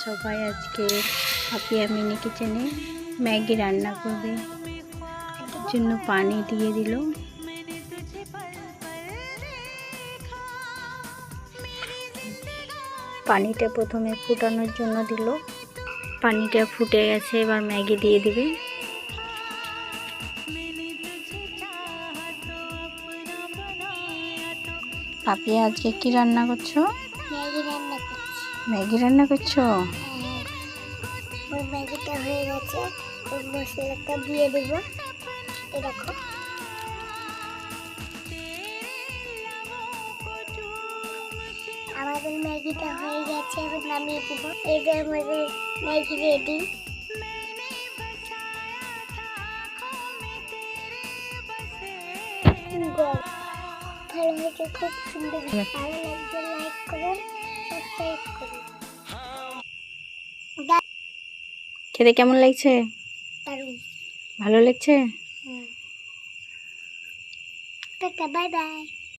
সবাই। আজকে পাপিয়া মিনি কিচেনে ম্যাগি রান্না করবে, এর জন্য পানি দিয়ে দিল। পানিটা প্রথমে ফুটানোর জন্য দিল, পানিটা ফুটে গেছে, এবার ম্যাগি দিয়ে দিবে। পাপিয়া আজকে কি রান্না করছো? ম্যাগি রান্না করছো? ম্যাগিটা হয়ে গেছে, মশলাটা দিয়ে দেব। দেখো আমাদের ম্যাগিটা হয়ে গেছে, এবার নামিয়ে দেবো। এই যে আমাদের ম্যাগি রেডি। ভালো হয়েছে, খুব সুন্দর। ভালো লাগবে লাইক করুন, সাবস্ক্রাইব করুন। খেতে কেমন লাগছে? দারুণ ভালো লাগছে। Tata, bye bye.